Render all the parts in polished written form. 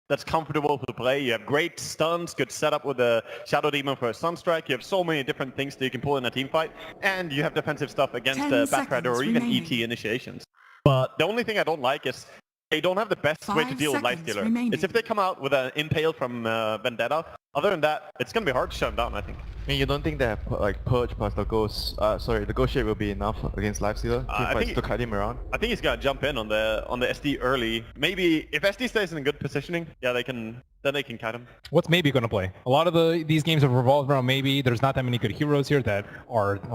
that's comfortable to play. You have great stuns, good setup with the Shadow Demon for a stun strike. You have so many different things that you can pull in a team fight, and you have defensive stuff against the Batrider or even ET initiations. But the only thing I don't like is they don't have the best way to deal with Lifestealer. It's if they come out with an Impale from Vendetta. Other than that, it's going to be hard to shut them down, I think. I mean, you don't think that like Purge plus the Ghost, the Ghost Shape will be enough against Lifestealer to cut him around? I think he's gonna jump in on the SD early. Maybe if SD stays in good positioning, yeah, they can cut him. What's maybe gonna play? A lot of these games have revolved around maybe. There's not that many good heroes here that are. I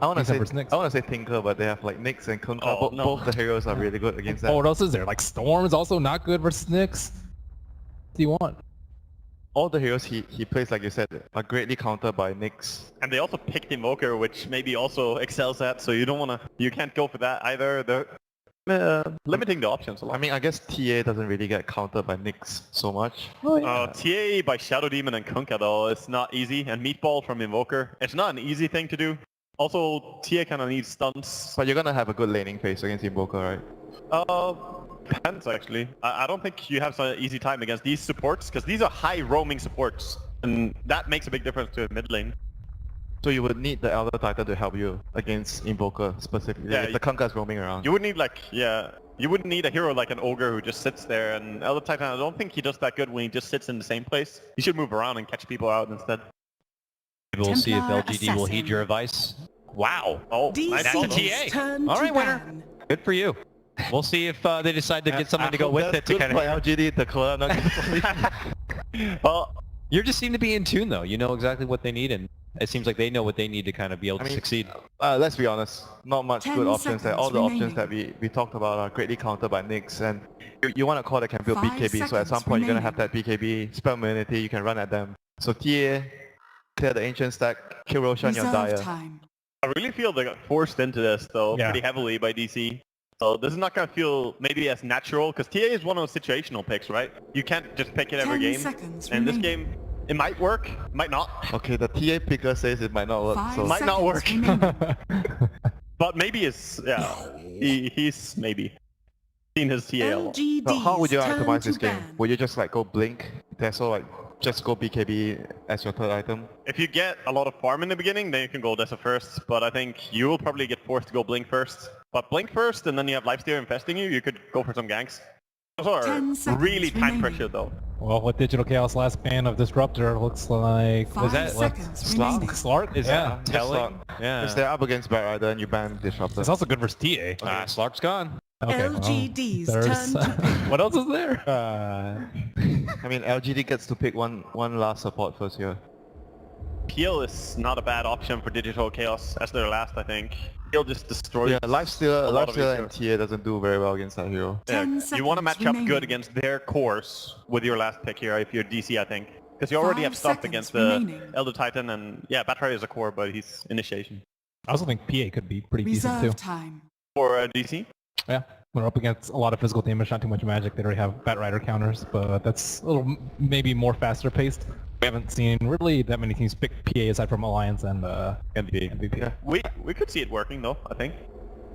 want to say Tinker, but they have like Nyx and Kunkka. Oh, no. Both the heroes are really good against that. Oh, what else is there? Like Storm's also not good versus Nyx. What do you want? All the heroes he plays, like you said, are greatly countered by Nyx. And they also picked Invoker, which maybe also excels at, so you can't go for that either. They're limiting the options a lot. I mean, I guess TA doesn't really get countered by Nyx so much. TA by Shadow Demon and Kunkka though, it's not easy. And Meatball from Invoker, it's not an easy thing to do. Also, TA kind of needs stunts. But you're gonna have a good laning phase against Invoker, right? Depends actually. I don't think you have such an easy time against these supports, because these are high roaming supports, and that makes a big difference to mid lane. So you would need the Elder Titan to help you against Invoker specifically, if the Kunkka's roaming around. You would need you wouldn't need a hero like an Ogre who just sits there, and Elder Titan, I don't think he does that good when he just sits in the same place. He should move around and catch people out instead. We'll see if LGD will heed your advice. Wow. Oh, that's a TA. All right, winner. Good for you. We'll see if they decide to get something to go with it to kind of... LGD, the Well, you just seem to be in tune though. You know exactly what they need, and it seems like they know what they need to kind of be able to succeed. Let's be honest, not much good options there. All the options that we talked about are greatly countered by Nyx, and you want a core that can build BKB, so at some point you're going to have that BKB, spell immunity, you can run at them. So TA, clear the ancient stack, kill Roshan, you're dire. I really feel they got forced into this though, pretty heavily by DC. So this is not going to feel maybe as natural, because TA is one of those situational picks, right? You can't just pick it every game. And this game, it might work, might not. Okay, the TA picker says it might not work, so... Might not work. But maybe it's, he's maybe seen his TA a lot. But how would you optimize this game? Would you just like go Blink, Tesso, like just go BKB as your third item? If you get a lot of farm in the beginning, then you can go Dessa first, but I think you will probably get forced to go Blink first. But Blink first, and then you have Lifesteal infesting you, you could go for some ganks. Those are really time pressure though. Well, with Digital Chaos last ban of Disruptor, looks like... Was that Slark? Is that telling? Yeah. If they're up against Batrider and you ban Disruptor. It's also good versus TA. Slark's gone. Okay, LGD's turn to pick. What else is there? I mean, LGD gets to pick one last support first here. Peel is not a bad option for Digital Chaos as their last, I think. He'll just destroy. Yeah, Lifestealer and TA doesn't do very well against that hero. Yeah, you want to match up good against their cores with your last pick here if you're DC, I think. Because you already have stuff against the Elder Titan, and yeah, Batrider is a core, but he's initiation. I also think PA could be pretty decent too. For DC? Yeah, we're up against a lot of physical damage, not too much magic. They already have Batrider counters, but that's a little maybe more faster paced. We haven't seen really that many teams pick PA aside from Alliance and MVP. Yeah. We could see it working though, I think.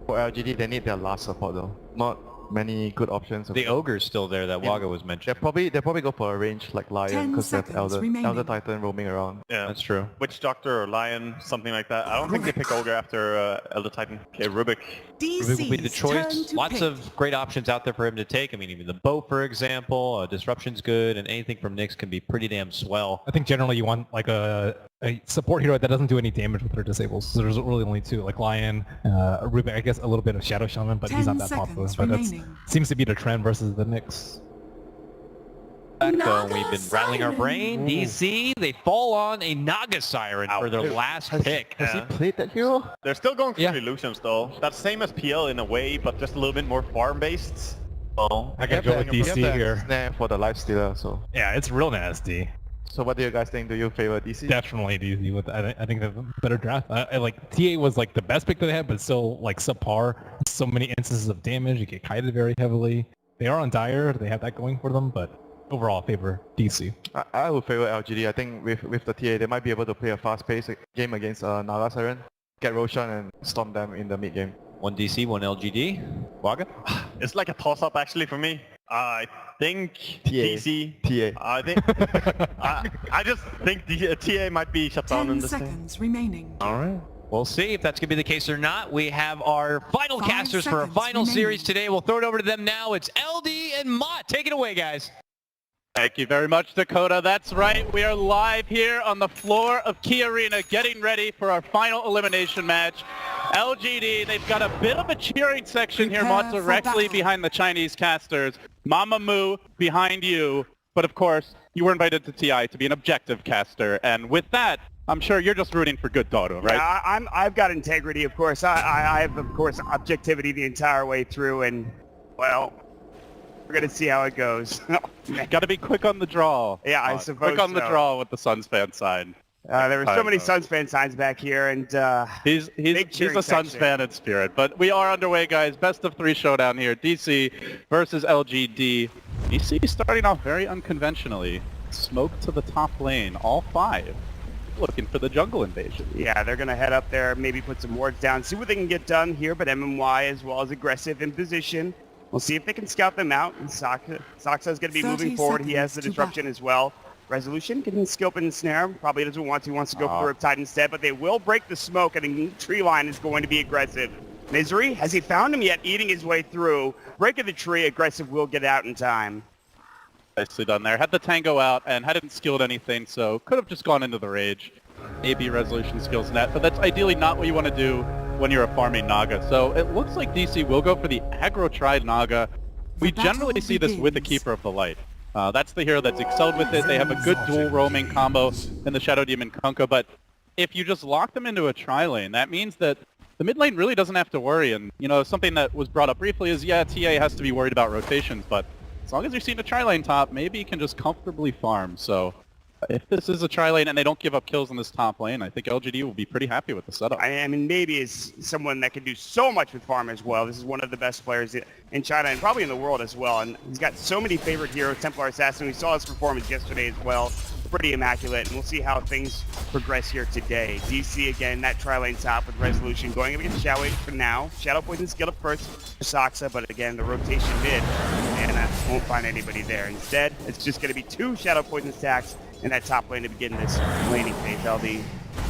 For LGD, they need their last support though. Not many good options. The Ogre's still there that Waga was mentioning. They'll probably go for a range like Lion, because they have Elder Titan roaming around. Yeah, that's true. Witch Doctor or Lion, something like that. I don't think they pick Ogre after Elder Titan. Okay, Rubik. Rubik will be the choice. Lots of great options out there for him to take. I mean, even the bow, for example. Disruption's good, and anything from Nyx can be pretty damn swell. I think generally you want like a support hero that doesn't do any damage with their disables. So there's really only two, like Lion, Rubik, I guess a little bit of Shadow Shaman, but he's not that popular. But that seems to be the trend versus the Nyx. We've been rattling our brain. DC, they fall on a Naga Siren for their last pick. Has he played that hero? They're still going for illusions though. That's same as PL in a way, but just a little bit more farm based. Well, I can go with DC here. Snare for the Lifestealer, so. Yeah, it's real nasty. So what do you guys think? Do you favor DC? Definitely DC. With I think the better draft. Like TA was like the best pick that they had, but still like subpar. So many instances of damage. You get kited very heavily. They are on dire. They have that going for them, but overall, I favor DC. I would favor LGD. I think with the TA, they might be able to play a fast-paced game against Naga Siren, get Roshan and storm them in the mid game. One DC, one LGD. Waga? It's like a toss-up actually for me. I think TA. TC. TA. I think. I just think the TA might be shut down in 10 this thing. seconds remaining. All right. We'll see if that's going to be the case or not. We have our final 5 casters for our seconds final remaining. series today. We'll throw it over to them now. It's LD and Mott. Take it away, guys. Thank you very much, Dakota. That's right. We are live here on the floor of Key Arena getting ready for our final elimination match. LGD, they've got a bit of a cheering section here, Prepare Mott, for directly battle. behind the Chinese casters. Mama Moo behind you. But of course, you were invited to TI to be an objective caster. And with that, I'm sure you're just rooting for good Dodo, right? Yeah, I've got integrity, of course. I have, of course, objectivity the entire way through, and, well, we're going to see how it goes. Got to be quick on the draw. Yeah, I Mott. suppose Quick on the so. draw with the Suns fan side. There were so I many know. Suns fan signs back here, and He's big a cheering Suns section. fan in spirit. But we are underway, guys. Best of 3 showdown here. DC versus LGD. DC starting off very unconventionally. Smoke to the top lane. All 5 looking for the jungle invasion. Yeah, they're going to head up there, maybe put some wards down, see what they can get done here, but MMY as well as aggressive in position. We'll see if they can scout them out, and Saksa's going to be 30 moving forward. He has the seconds to disruption as well. Resolution can scope and snare. Probably doesn't want to. He wants to go for the Riptide instead, but they will break the smoke, and the tree line is going to be aggressive. Misery, has he found him yet? Eating his way through. Breaking the tree, aggressive will get out in time. Nicely done there. Had the tango out and hadn't skilled anything, so could have just gone into the rage. AB resolution skills net, but that's ideally not what you want to do when you're a farming Naga. So it looks like DC will go for the aggro tried Naga. We The battle generally see this with the begins. Keeper of the Light. That's the hero that's excelled with it. They have a good dual roaming combo in the Shadow Demon Kunkka, but if you just lock them into a tri-lane, that means that the mid lane really doesn't have to worry. And, you know, something that was brought up briefly is, yeah, TA has to be worried about rotations, but as long as you're seeing a tri-lane top, maybe you can just comfortably farm. So if this is a tri-lane and they don't give up kills in this top lane, I think LGD will be pretty happy with the setup. I mean, maybe is someone that can do so much with farm as well. This is one of the best players in China and probably in the world as well. And he's got so many favorite heroes, Templar Assassin. We saw his performance yesterday as well. Pretty immaculate, and we'll see how things progress here today. DC again, that tri-lane top with resolution going against Xiaowei for now. Shadow Poison skill up first for Saksa, but again, the rotation mid, and won't find anybody there. Instead, it's just going to be 2 Shadow Poison stacks in that top lane to begin this laning phase, LD.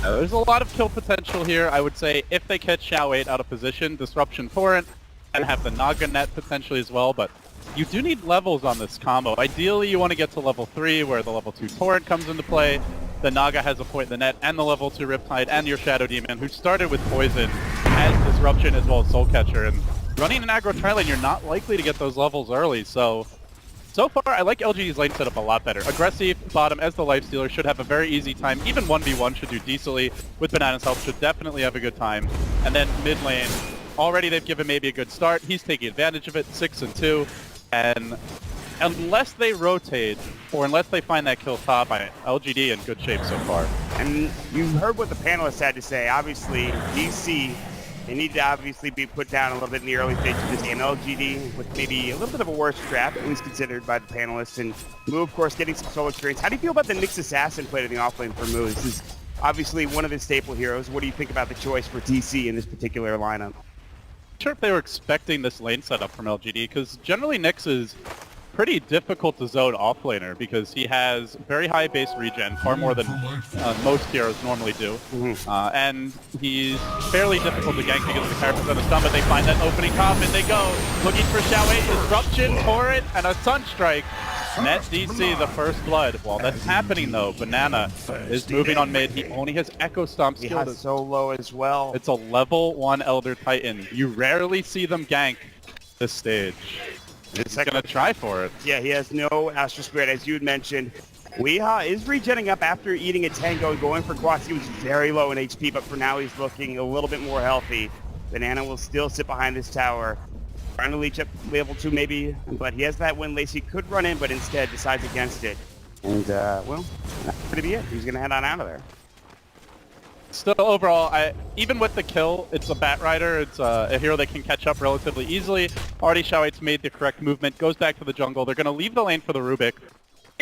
There's a lot of kill potential here. I would say if they catch Xiao 8 out of position, Disruption Torrent, and have the Naga net potentially as well, but you do need levels on this combo. Ideally, you want to get to level 3 where the level 2 Torrent comes into play. The Naga has a point in the net, and the level 2 Riptide, and your Shadow Demon, who started with Poison, has Disruption as well as Soul Catcher. And running an aggro tri-lane, you're not likely to get those levels early, so far, I like LGD's lane setup a lot better. Aggressive, bottom as the Lifestealer should have a very easy time. Even 1v1 should do decently. With Banana's help, should definitely have a good time. And then mid lane, already they've given maybe a good start. He's taking advantage of it, 6-2. And unless they rotate, or unless they find that kill top, LGD in good shape so far. And you heard what the panelists had to say. Obviously, DC, they need to obviously be put down a little bit in the early stages of this game. LGD with maybe a little bit of a worse draft, at least considered by the panelists. And Moo, of course, getting some solo experience. How do you feel about the Nyx Assassin played in the offlane for Moo? This is obviously one of his staple heroes. What do you think about the choice for DC in this particular lineup? Sure if they were expecting this lane setup from LGD, because generally Nyx is pretty difficult to zone offlaner because he has very high base regen, far more than most heroes normally do. And he's fairly difficult to gank because of the characters on the stun, but they find that opening top and they go looking for Xiao 8, Disruption, Torrent, and a Sunstrike. Net DC the first blood. While that's happening though, Banana is moving on mid. He only has Echo Stomp He skill. has solo as well. It's a level 1 Elder Titan. You rarely see them gank this stage. He's gonna try for it. Yeah, he has no Astral Spirit, as you had mentioned. Weeha is regenning up after eating a tango and going for quads. He was very low in HP, but for now he's looking a little bit more healthy. Banana will still sit behind this tower. Trying to leech up level 2 maybe, but he has that win. Lacey could run in, but instead decides against it. And, well, that's going to be it. He's going to head on out of there. Still, overall, even with the kill, it's a Bat Rider. It's a hero that can catch up relatively easily. Already Xiao 8's made the correct movement, goes back to the jungle. They're going to leave the lane for the Rubik.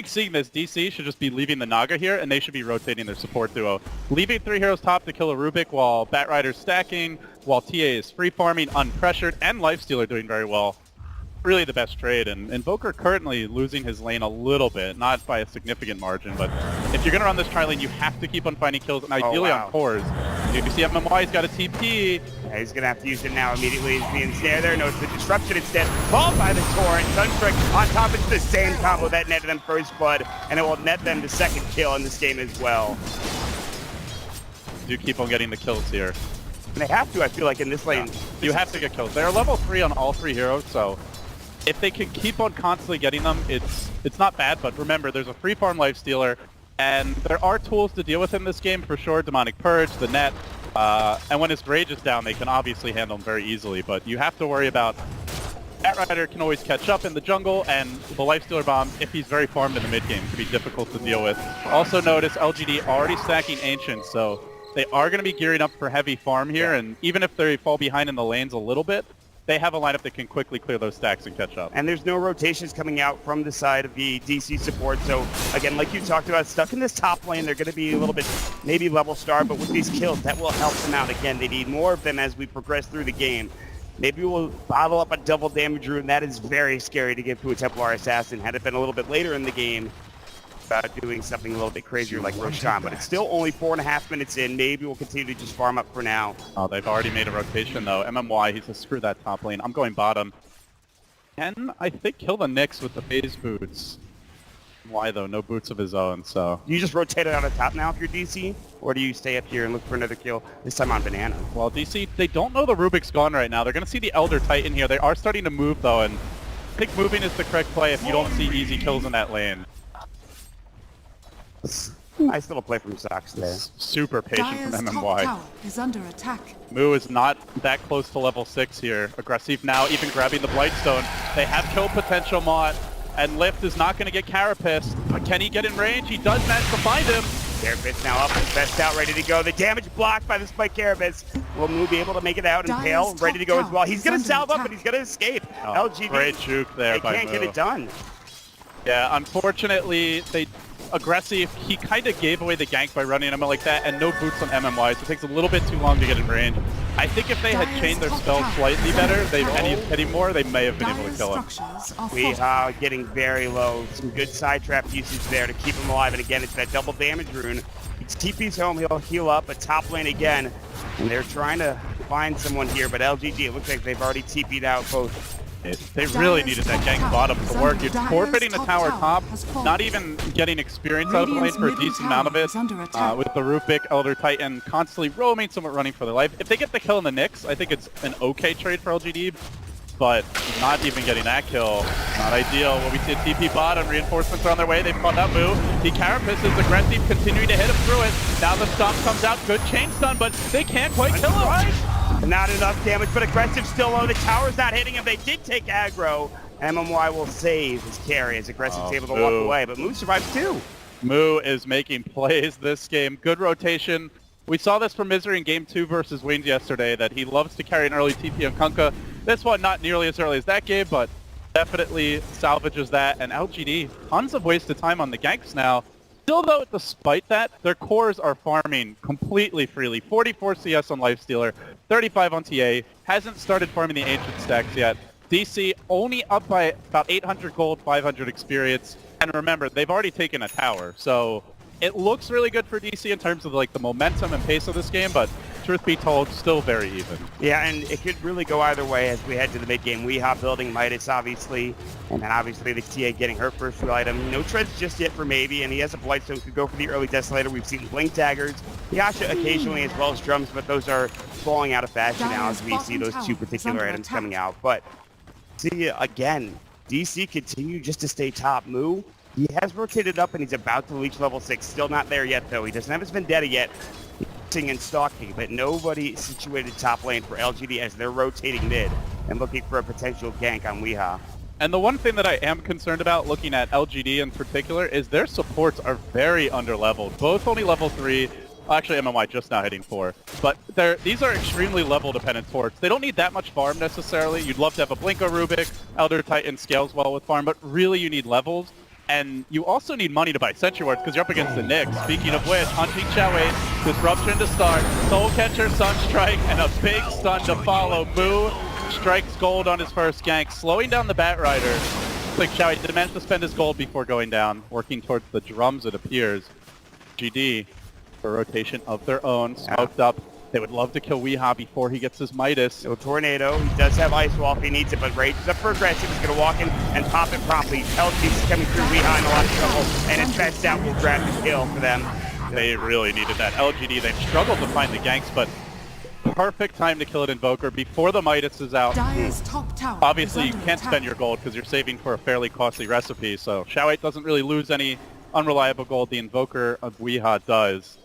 Seeing this, DC should just be leaving the Naga here, and they should be rotating their support duo. Leaving 3 heroes top to kill a Rubik while Bat Rider's stacking, while TA is free farming, unpressured, and Lifestealer doing very well. really the best trade, and Invoker currently losing his lane a little bit, not by a significant margin, but if you're going to run this tri-lane, you have to keep on finding kills, and ideally on cores. You see MMY's got a TP. Yeah, he's going to have to use it now immediately. He's being snared there. Notice the disruption instead. Called by the torrent. Sunstrick on top. It's the same combo that netted them first blood, and it will net them the second kill in this game as well. Do keep on getting the kills here. And they have to, I feel like, in this lane. You have to get kills. They're level 3 on all 3 heroes, so if they can keep on constantly getting them, it's not bad, but remember, there's a free farm lifestealer, and there are tools to deal with in this game for sure. Demonic Purge, the net, and when his rage is down, they can obviously handle him very easily, but you have to worry about Batrider can always catch up in the jungle, and the lifestealer bomb, if he's very farmed in the mid game, can be difficult to deal with. Also notice LGD already stacking Ancients, so they are going to be gearing up for heavy farm here, and even if they fall behind in the lanes a little bit, they have a lineup that can quickly clear those stacks and catch up. And there's no rotations coming out from the side of the DC support. So again, like you talked about, stuck in this top lane, they're going to be a little bit maybe level star, but with these kills, that will help them out. Again, they need more of them as we progress through the game. Maybe we'll bottle up a double damage rune. That is very scary to give to a Templar Assassin. Had it been a little bit later in the game, about doing something a little bit crazier like Roshan, but it's still only 4.5 minutes in. Maybe we'll continue to just farm up for now. Oh, they've already made a rotation though. MMY, he says screw that top lane. I'm going bottom. Can I think kill the Nyx with the phase boots? Why though? No boots of his own, so. You just rotate it on the top now if you're DC, or do you stay up here and look for another kill, this time on Banana? Well, DC, they don't know the Rubik's gone right now. They're going to see the Elder Titan here. They are starting to move though, and I think moving is the correct play if you don't see easy kills in that lane. Nice little play from Sox there. Super patient Dire's from top MMY. tower is under attack. Moo is not that close to level 6 here. Aggressive now, even grabbing the Blightstone. They have kill potential, Mott, and Lift is not going to get Carapissed. But can he get in range? He does manage to find him. Carapace now up, his best out, ready to go. The damage blocked by the spike Carapace. Will Moo be able to make it out, and Pale ready to go as well. He's going to salve up, and he's going to escape. Oh, LGD, great juke there by they can't Moo. get it done. Yeah, unfortunately, Aggressive, he kind of gave away the gank by running him like that, and no boots on MMY, so it takes a little bit too long to get in range. I think if they had chained their spells slightly better, anymore, they may have been able to kill him. We are getting very low. Some good side trap usage there to keep him alive, and again, it's that double damage rune. He's TP's home, he'll heal up, but top lane again, and they're trying to find someone here, but LGD, it looks like they've already TP'd out both. They really needed that gank bottom to work. You're forfeiting the tower top, not even getting experience out of the lane for a decent amount of it. With the Rubik, Elder Titan constantly roaming, somewhat running for their life. If they get the kill in the Nyx, I think it's an okay trade for LGD, but not even getting that kill, not ideal. When we see a TP bottom, reinforcements are on their way. They've caught that Moo. He Carapissed is aggressive, continuing to hit him through it. Now the stomp comes out, good chain stun, but they can't quite kill him. Not enough damage, but Aggressive still low. The tower's not hitting him. They did take aggro. MMY will save his carry as Aggressive's able to walk away, but Moo survives too. Moo is making plays this game. Good rotation. We saw this from Misery in Game 2 versus Wings yesterday, that he loves to carry an early TP on Kunkka. This one, not nearly as early as that game, but definitely salvages that. And LGD, tons of wasted time on the ganks now. Still though, despite that, their cores are farming completely freely. 44 CS on Lifestealer, 35 on TA, hasn't started farming the Ancient stacks yet. DC only up by about 800 gold, 500 experience. And remember, they've already taken a tower, so it looks really good for DC in terms of like the momentum and pace of this game, but truth be told, still very even. Yeah, and it could really go either way as we head to the mid game. Weehaw building Midas, obviously, and then obviously the TA getting her first real item. No treads just yet for Maybe, and he has a Blightstone, could go for the early Desolator. We've seen Blink Daggers, Yasha occasionally as well as Drums, but those are falling out of fashion now as we see those two particular items coming out. But see, again, DC continue just to stay top. Moo, he has rotated up and he's about to reach level 6. Still not there yet, though. He doesn't have his Vendetta yet. And stalking, but nobody situated top lane for LGD as they're rotating mid and looking for a potential gank on Weehaw. And the one thing that I am concerned about looking at LGD in particular is their supports are very underleveled. Both only level 3. Actually, MMY just now hitting 4. But these are extremely level dependent supports. They don't need that much farm necessarily. You'd love to have a Blinko Rubik, Elder Titan scales well with farm, but really you need levels. And you also need money to buy Sentry Wards because you're up against the Nyx. Speaking of which, Hunting Xiao 8, Disruption to start, Soul Catcher, Sunstrike, and a big stun to follow. Moo strikes gold on his first gank, slowing down the Batrider. Looks like Xiao did manage to spend his gold before going down, working towards the drums it appears. GD for rotation of their own, smoked up. They would love to kill Weehaw before he gets his Midas. So Tornado, he does have Ice Wall if he needs it, but Rage is up for aggressive. He's going to walk in and pop it promptly. LGD's coming through, Weehaw in a lot of trouble, and it's best out will grab the kill for them. They really needed that. LGD, they've struggled to find the ganks, but perfect time to kill an Invoker before the Midas is out. Dire's top tower Obviously, you is under can't attack. spend your gold because you're saving for a fairly costly recipe, so Xiao doesn't really lose any unreliable gold. The Invoker of Weehaw does.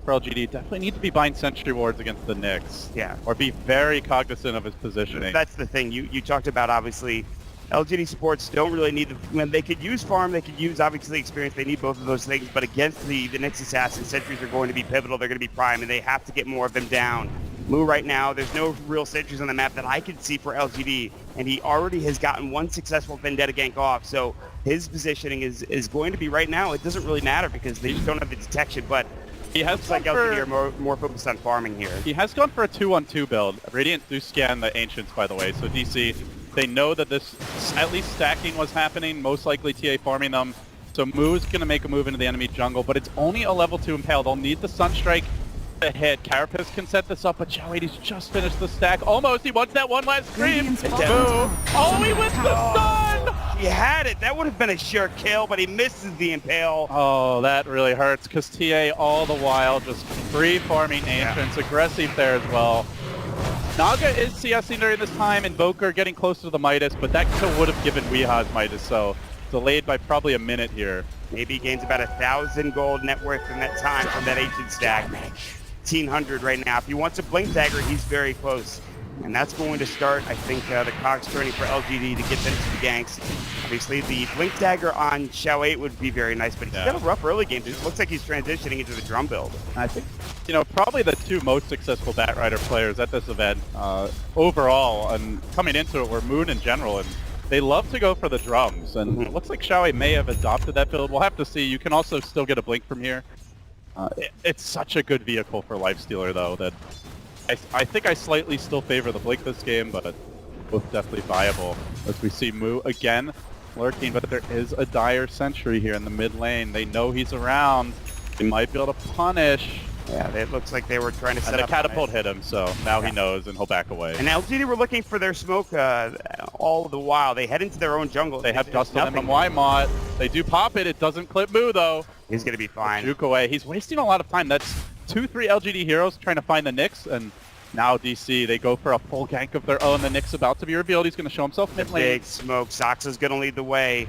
For LGD, definitely need to be buying Sentry Wards against the Nyx. Yeah. Or be very cognizant of his positioning. That's the thing. You talked about, obviously, LGD supports don't really need when they could use farm, they could use obviously experience. They need both of those things, but against the Nyx Assassin, sentries are going to be pivotal. They're going to be prime, and they have to get more of them down. Moo right now, there's no real sentries on the map that I can see for LGD, and he already has gotten one successful Vendetta gank off. So his positioning is going to be right now. It doesn't really matter because they just don't have the detection, but he has looks like LGD are more focused on farming here. He has gone for a 2-1-2 build. Radiant do scan the Ancients, by the way, so DC, they know that this, at least stacking was happening, most likely TA farming them. So Moo's going to make a move into the enemy jungle, but it's only a level 2 Impale. They'll need the Sunstrike to hit. Carapace can set this up, but Xiao just finished the stack. Almost, he wants that one last scream. Radiant's Moo. bottom tower Oh, is he under wins attack. the stun! He had it. That would have been a sure kill, but he misses the Impale. Oh, that really hurts, because TA all the while just free farming Ancients, aggressive there as well. Naga is CSing during this time, Invoker getting close to the Midas, but that kill would have given Weehaw's Midas, so delayed by probably a minute here. Maybe he gains about 1,000 gold net worth in that time from that ancient stack. 1,500 right now. If he wants a Blink Dagger, he's very close. And that's going to start, I think, the cogs turning for LGD to get them to the ganks. Obviously, the Blink Dagger on Xiao 8 would be very nice, but he's got a rough early game. It looks like he's transitioning into the drum build. I think, you know, probably the two most successful Batrider players at this event overall, and coming into it were Moon in general, and they love to go for the drums, and it looks like Xiao may have adopted that build. We'll have to see. You can also still get a Blink from here. It's such a good vehicle for Lifestealer, though, that I think I slightly still favor the Blink this game, but both definitely viable. As we see Moo again lurking, but there is a Dire Sentry here in the mid lane. They know he's around. They might be able to punish. Yeah, it looks like they were trying to set And the up catapult hit him, so now he knows, and he'll back away. And LGD were looking for their smoke all the while. They head into their own jungle. They have There's Dust on nothing. Mott. They do pop it. It doesn't clip Moo, though. He's going to be fine. Juke away. He's wasting a lot of time. That's 2-3 LGD heroes trying to find the Nyx, and now DC, they go for a full gank of their own. The Nyx about to be revealed. He's going to show himself mid lane. Big smoke. Soxa's going to lead the way.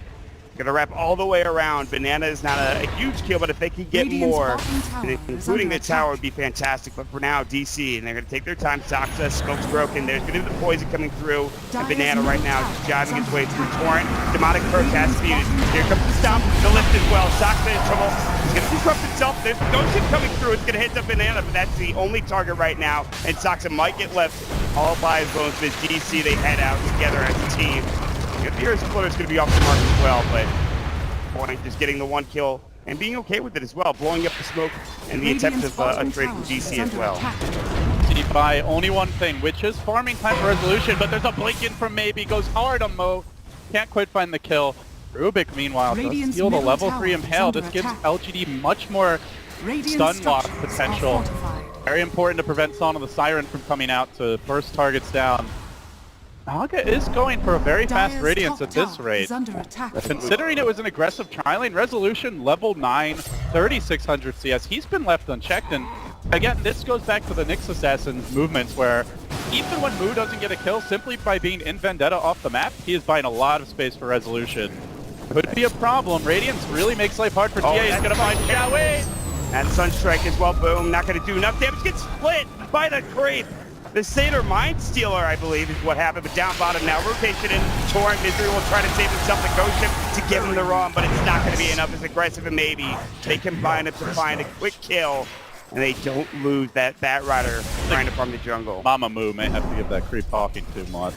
Going to wrap all the way around. Banana is not a huge kill, but if they can get Radiant's more, bottom tower is including under the tower, attack. would be fantastic. But for now, DC, and they're going to take their time. Soxa, smoke's broken. There's going to be the poison coming through. And Banana right now just jiving his way through Torrent. Demonic Perk has to be used. Here comes the stomp. The lift as well. Soxa in trouble. He's going to disrupt himself. There's no ship coming through. It's going to hit the Banana, but that's the only target right now. And Soxa might get left all by his bones. But DC, they head out together as a team. The Exploder is going to be off the mark as well, but Point just getting the one kill and being okay with it as well, blowing up the smoke and the attempt of a trade from DC as well. See by only one thing, which is farming time for resolution, but there's a blink in from Maybe, goes hard on Mo. Can't quite find the kill. Rubik, meanwhile, does Radiant's steal the middle level tower 3 is Impale. under This gives attack. LGD much more Radiant stun lock structures potential. are fortified. Very important to prevent Song of the Siren from coming out to burst targets down. Naga is going for a very fast Dire's Radiance top at this tower rate. is under attack. Considering it was an aggressive tri-lane, resolution level 9, 3600 CS. He's been left unchecked, and again, this goes back to the Nyx Assassin's movements where even when Moo doesn't get a kill, simply by being in Vendetta off the map, he is buying a lot of space for resolution. Could be a problem. Radiance really makes life hard for TA. He's going to find Xiao Wei. And Sunstrike as well, boom, not going to do enough damage. Gets split by the creep. The Satyr Mind Stealer, I believe, is what happened, but down bottom now. Rotation in. Torrent Misery will try to save himself the Ghost Ship to give him the run, but it's not going to be enough. It's aggressive and Maybe. They combine it to find a quick kill, and they don't lose that Batrider trying to farm the jungle. Mama Moo may have to give that creep talking to Mott.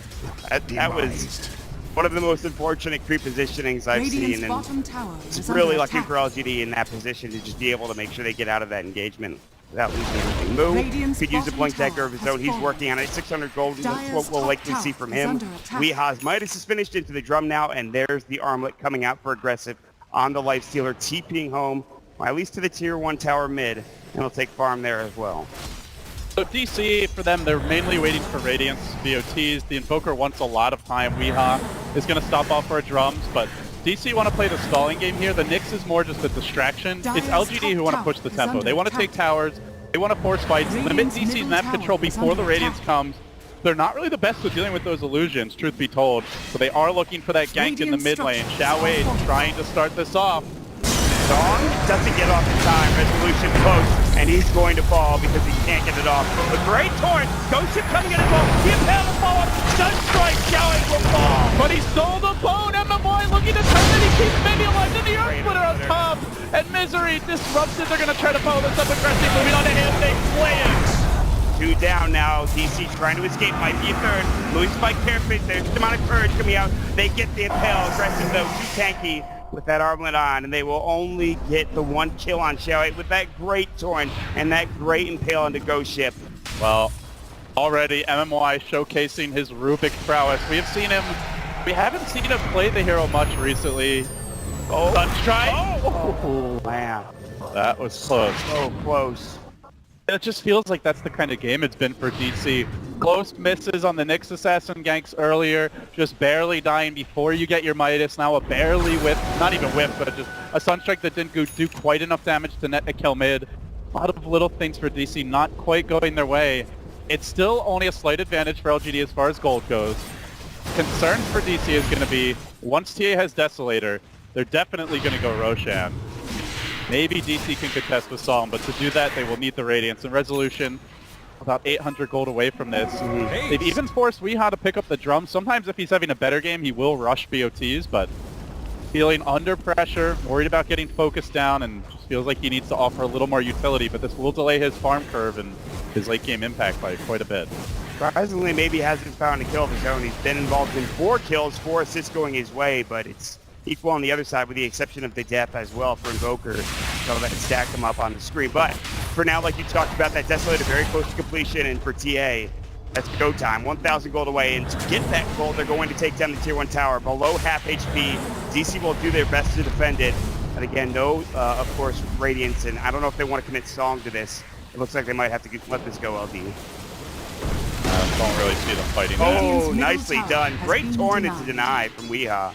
That was one of the most unfortunate creep positionings I've Radiant's seen, and bottom tower it's is really under lucky attack. for LGD in that position to just be able to make sure they get out of that engagement. without losing anything. Moo Radiant's could use a bottom blink dagger tower of his has own. He's fallen. working on it. 600 gold is Dire's what we'll top likely tower see from is him. under attack. Weeha's Midas is finished into the drum now, and there's the armlet coming out for aggressive on the Lifestealer, TPing home, or at least to the tier 1 tower mid, and he'll take farm there as well. So DC, for them, they're mainly waiting for Radiance, BOTs. The Invoker wants a lot of time. Weeha is going to stop off our drums, but DC want to play the stalling game here. The Nyx is more just a distraction. Dire's It's LGD who want to push the top tempo. is They want to under take towers. They want to force fights. Limit Radiant's DC's middle map tower control is before the under Radiance attack. comes. They're not really the best with dealing with those illusions, truth be told. So they are looking for that gank in the Radiant mid lane. structures Xiao Wei are trying to start this off. Song doesn't get off in time. Resolution close, and he's going to fall because he can't get it off. A great torrent. Ghost Ship coming in as well. The Impale will fall up. Sunstrike. Xiaoing will fall. But he stole the bone. MMY looking to turn it. He keeps Mini alive. Then the Earth Splitter on top. And Misery disrupted. They're going to try to follow this up aggressive. Moving on to him. They play it. 2 down now. DC trying to escape. Might be a third. Louis Spike carefully. There's demonic courage coming out. They get the Impale. Aggressive though. Too tanky with that armlet on, and they will only get the 1 kill on Xiao with that great torrent and that great Impale into Ghost Ship. Well, already MMY showcasing his Rubik prowess. We haven't seen him play the hero much recently. Oh, Sunstrike! Oh, man. That was close. So close. It just feels like that's the kind of game it's been for DC. Close misses on the Nyx Assassin ganks earlier, just barely dying before you get your Midas. Now a barely whiff, not even whiff, but just a Sunstrike that didn't do quite enough damage to net a kill mid. A lot of little things for DC not quite going their way. It's still only a slight advantage for LGD as far as gold goes. Concern for DC is going to be, once TA has Desolator, they're definitely going to go Roshan. Maybe DC can contest with Psalm, but to do that, they will need the Radiance. And Resolution, about 800 gold away from this. They've even forced Weeha to pick up the drum. Sometimes if he's having a better game, he will rush BOTs, but feeling under pressure, worried about getting focused down, and just feels like he needs to offer a little more utility, but this will delay his farm curve and his late game impact by quite a bit. Surprisingly, maybe he hasn't found a kill of his own. He's been involved in 4 kills, 4 assists going his way, but it's equal on the other side with the exception of the depth as well for Invoker. So that stacked him up on the screen. But for now, like you talked about, that Desolator very close to completion, and for TA, that's go time. 1,000 gold away, and to get that gold, they're going to take down the tier 1 tower. Below half HP, DC will do their best to defend it. And again, no, of course, Radiance, and I don't know if they want to commit Song to this. It looks like they might have to let this go, LD. Don't really see them fighting. Oh, nicely done. Great torrent into deny from Weeha.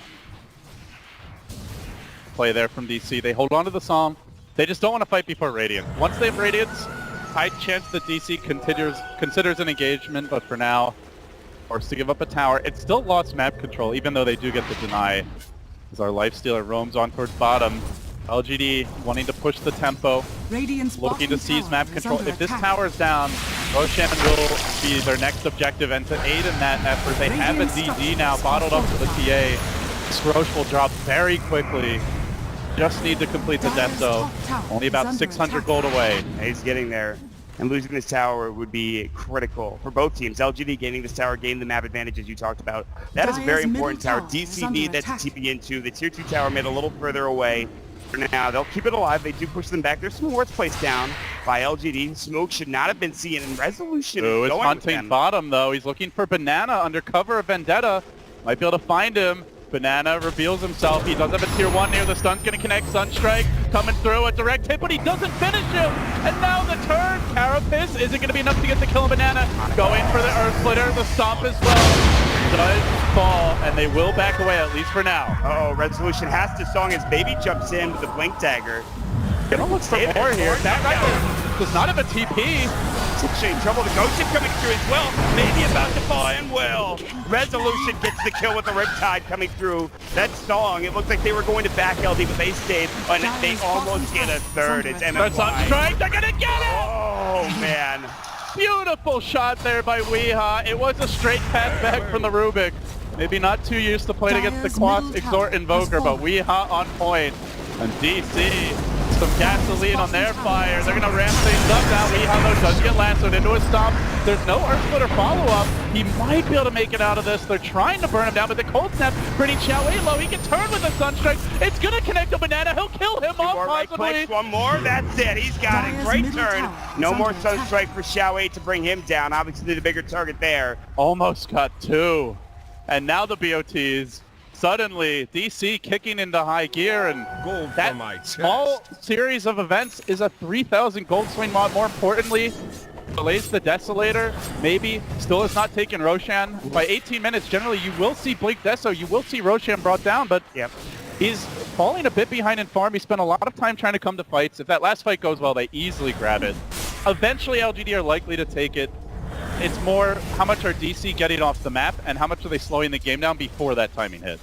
Play there from DC. They hold on to the Psalm. They just don't want to fight before Radiance. Once they have Radiance, high chance that DC considers an engagement, but for now, forced to give up a tower. It's still lost map control, even though they do get the deny. As our Lifestealer roams on towards bottom. LGD wanting to push the tempo, Radiant's looking to bottom seize tower map is control. under If this attack. tower is down, Roshan will be their next objective, and to aid in that effort, they have a DD now bottled up for the TA. This Roche will drop very quickly. Just need to complete the death, though. Only about 600 gold away. He's getting there. And losing this tower would be critical for both teams. LGD gaining this tower, gaining the map advantage as you talked about. That is a very Dire's important middle tower. tower is DC under need that to attack. TP into. The tier 2 tower made a little further away. For now, they'll keep it alive. They do push them back. There's some wards placed down by LGD. Smoke should not have been seen, and Resolution Ooh, is it's going with hunting them. bottom, though. He's looking for Banana under cover of Vendetta. Might be able to find him. Banana reveals himself. He does have a tier 1 near. The stun's going to connect. Sunstrike coming through. A direct hit, but he doesn't finish him. And now the turn. Carapace isn't going to be enough to get the kill on Banana. Going for the Earth Splitter. The stomp as well. Does fall, and they will back away, at least for now. Oh, Resolution has to Song as Baby jumps in with the Blink Dagger. Gonna look for more here. That guy does not have a TP. Actually in trouble. The Ghost Ship coming through as well. Maybe about to fall in well. Resolution gets the kill with the Riptide coming through. That Song, it looked like they were going to back LD, but they stayed. And they almost get a third. It's That's on MMY. strike. They're gonna get it. Oh, man. Beautiful shot there by Weeha. It was a straight path back from the Rubik. Maybe not too used to playing against the Dire's Quas middle Exhort tower Invoker, has but fallen. Weeha on point. And DC, some gasoline on their fire. They're gonna ramp things up now. Weeha though does get lassoed into a stomp. There's no Earth Splitter follow-up. He might be able to make it out of this. They're trying to burn him down, but the cold snap bringing Xiao Wei low. He can turn with the Sunstrike. It's gonna connect to Banana. He'll kill him off. more right clicks, one more, that's it. He's got it. Great turn. No more Sunstrike for Xiao to bring him down. Obviously the bigger target there. Almost got 2. And now the BOTs. Suddenly, DC kicking into high gear, and that small series of events is a 3,000 gold swing mod. More importantly, delays the Desolator, maybe, still has not taken Roshan. By 18 minutes, generally, you will see Blink Deso, you will see Roshan brought down, but he's falling a bit behind in farm. He spent a lot of time trying to come to fights. If that last fight goes well, they easily grab it. Eventually, LGD are likely to take it. It's more how much are DC getting off the map and how much are they slowing the game down before that timing hits.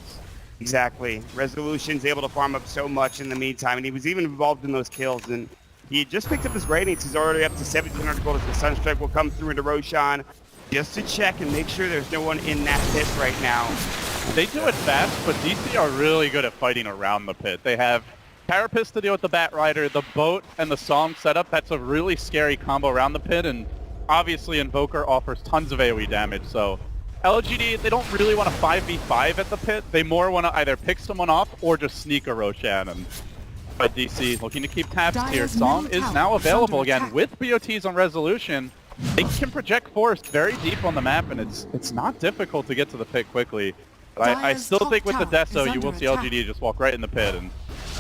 Exactly. Resolution's able to farm up so much in the meantime, and he was even involved in those kills, and he just picked up his ratings. He's already up to 1,700 gold as the Sunstrike will come through into Roshan just to check and make sure there's no one in that pit right now. They do it fast, but DC are really good at fighting around the pit. They have Carapace to deal with the Bat Rider, the boat, and the Song setup. That's a really scary combo around the pit, and obviously Invoker offers tons of AoE damage, so LGD, they don't really want to 5v5 at the pit. They more want to either pick someone off or just sneak a Roshan. And but DC looking to keep tabs here. Song is now available again with BOTs on Resolution. They can project Forest very deep on the map, and it's not difficult to get to the pit quickly. But I still think with the Deso, you will see LGD just walk right in the pit, and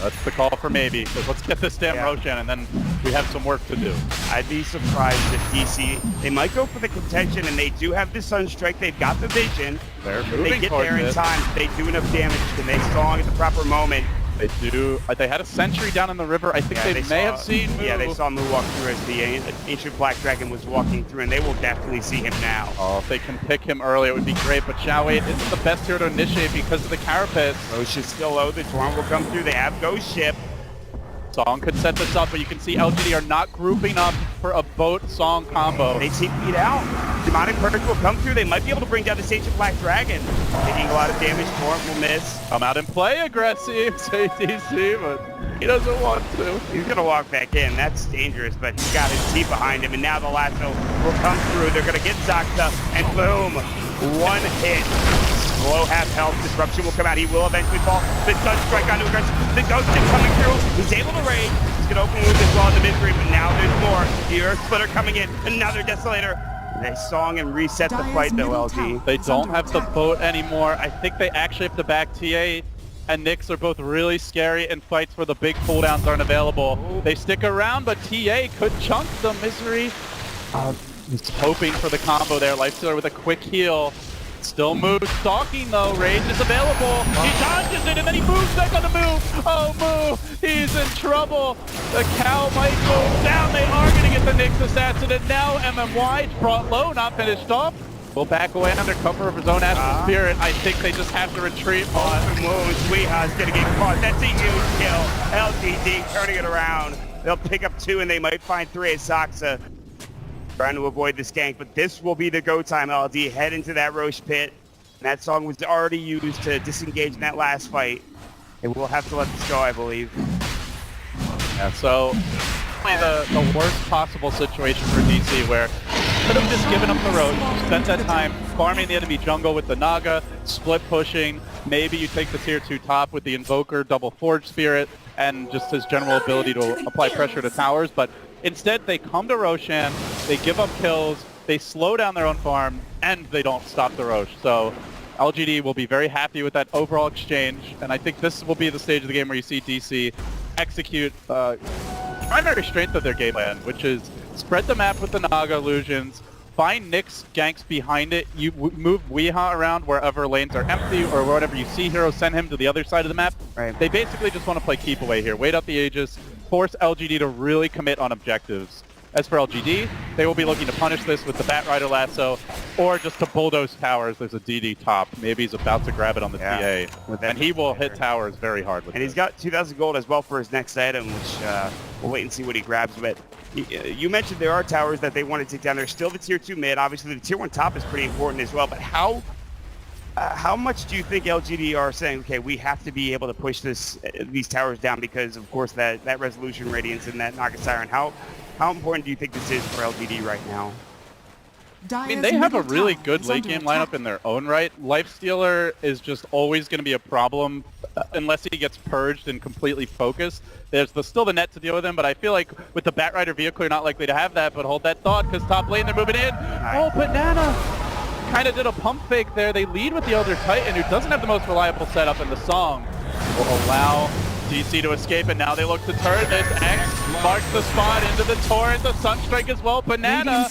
that's the call for maybe. Because let's get this damn Roshan, and then we have some work to do. I'd be surprised if DC, they might go for the contention, and they do have the Sunstrike. They've got the vision. They're moving They get towards there in it. time. They do enough damage to make Song at the proper moment. They do. They had a sentry down in the river. I think they may have seen Mu. Yeah, they saw Mu walk through as the ancient Black Dragon was walking through, and they will definitely see him now. Oh, if they can pick him early, it would be great. But Xiao isn't the best hero to initiate because of the Carapace. Roche is still low. The Torrent will come through. They have Ghost Ship. Song could set this up, but you can see LGD are not grouping up for a boat-Song combo. They TP'd out. Demonic Purge will come through. They might be able to bring down the ancient Black Dragon. Taking a lot of damage. Torrent will miss. Come out and play aggressive, say DC, but he doesn't want to. He's going to walk back in. That's dangerous, but he's got his team behind him, and now the lasso will come through. They're going to get Zakta, and boom, one hit. Below half health, Disruption will come out. He will eventually fall. The Sunstrike onto aggressive. The Ghost is coming through. He's able to raid. He's going to open wound as well in the mid-3, but now there's more. The Earth Splitter coming in. Another Desolator. They Song and reset the fight, though, LG. They don't have the boat anymore. I think they actually have to back TA and Nyx are both really scary in fights where the big cooldowns aren't available. They stick around, but TA could chunk the Misery. He's hoping for the combo there. Lifestealer with a quick heal. Still moves, stalking though, Rage is available. He dodges it and then he moves back on the move. Oh, Moo, he's in trouble. The cow might go down. They are going to get the Nyx assassin, and now MMY brought low, not finished off. Will back away under cover of his own Astral Spirit. I think they just have to retreat. Awesome wounds. Weeha's going to get caught. That's a huge kill. LGD turning it around. They'll pick up 2 and they might find 3 as Saksa. Trying to avoid the gank, but this will be the go time. LD head into that Roche pit. And that Song was already used to disengage in that last fight. And we'll have to let this go, I believe. Yeah, so the worst possible situation for DC where could have just given up the Roche, spent that time farming the enemy jungle with the Naga, split pushing. Maybe you take the tier 2 top with the Invoker, double Forge Spirit, and just his general ability to apply pressure to towers. But instead, they come to Roshan, they give up kills, they slow down their own farm, and they don't stop the Roche. So LGD will be very happy with that overall exchange, and I think this will be the stage of the game where you see DC execute primary strength of their game plan, which is spread the map with the Naga illusions, find Nyx ganks behind it, you move Weeha around wherever lanes are empty or whatever you see heroes, send him to the other side of the map. Right. They basically just want to play keep away here, wait out the Aegis, force LGD to really commit on objectives. As for LGD, they will be looking to punish this with the Bat Rider lasso, or just to bulldoze towers. There's a DD top. Maybe he's about to grab it on the TA. And he will hit towers very hard with it. And he's got 2,000 gold as well for his next item, which we'll wait and see what he grabs. But you mentioned there are towers that they want to take down. There's still the tier 2 mid. Obviously, the tier 1 top is pretty important as well. But how much do you think LGD are saying, okay, we have to be able to push these towers down because, of course, that resolution radiance and that Naga Siren? How important do you think this is for LGD right now? I mean, they have a really good late game lineup in their own right. Lifestealer is just always going to be a problem unless he gets purged and completely focused. There's still the net to deal with him, but I feel like with the Batrider vehicle, you're not likely to have that, but hold that thought, because top lane, they're moving in. Oh, Banana kind of did a pump fake there. They lead with the Elder Titan, who doesn't have the most reliable setup, and the song will allow DC to escape, and now they look to turn this. X marks the spot into the torrent, the Sunstrike as well. Banana,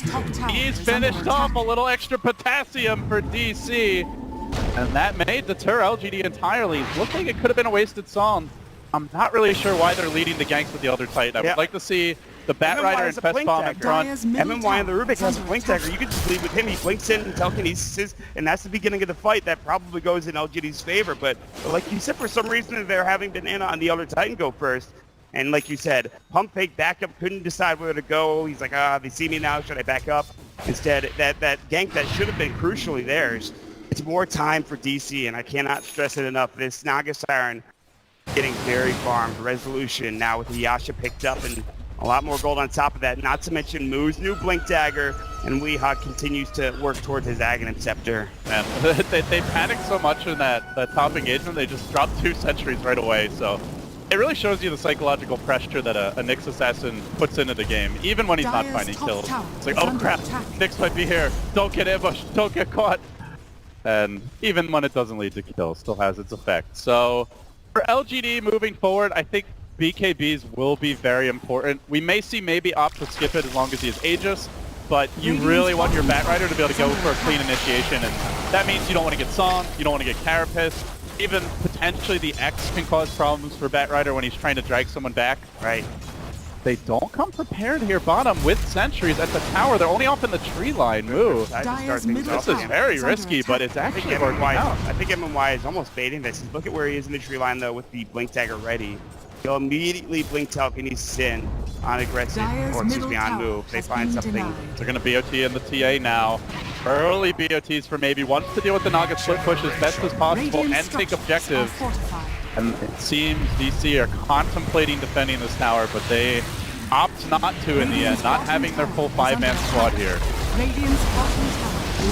he's finished off. A little extra potassium for DC, and that may deter LGD entirely. Looked like it could have been a wasted song. I'm not really sure why they're leading the ganks with the Elder Titan. I would like to see the Batrider and Fest Bomb in front. MMY and the Rubik has a blink dagger. You can just lead with him. He blinks in and telekinesis, and that's the beginning of the fight. That probably goes in LGD's favor. But like you said, for some reason, they're having Banana on the Elder Titan go first. And like you said, pump fake backup, couldn't decide where to go. He's like, they see me now. Should I back up? Instead, that gank that should have been crucially theirs. It's more time for DC, and I cannot stress it enough. This Naga Siren getting very farmed. Resolution now with the Yasha picked up, and a lot more gold on top of that, not to mention Moo's new Blink Dagger, and Weehawk continues to work towards his Aghanim Scepter. Man, they panicked so much in that top engagement, they just dropped 2 sentries right away, so it really shows you the psychological pressure that a Nyx assassin puts into the game, even when he's not finding kills. It's like, oh crap, Nyx might be here, don't get ambushed, don't get caught. And even when it doesn't lead to kills, still has its effect. So for LGD moving forward, I think BKBs will be very important. We may see maybe opt to skip it as long as he has Aegis, but you really want your Batrider to be able to go for a clean initiation, and that means you don't want to get Song, you don't want to get Carapace. Even potentially the X can cause problems for Batrider when he's trying to drag someone back. Right. They don't come prepared here bottom with sentries at the tower. They're only off in the tree line. Ooh. This is very risky, but it's actually working out. I think MMY is almost baiting this. Look at where he is in the tree line, though, with the Blink Dagger ready. He'll immediately blink telekinesis in on aggressive, or excuse me, on move. They find something. They're going to BOT in the TA now. Early BOTs for maybe wants to deal with the Naga split push as best as possible and take objectives. And it seems DC are contemplating defending this tower, but they opt not to in the end, not having their full 5-man squad here.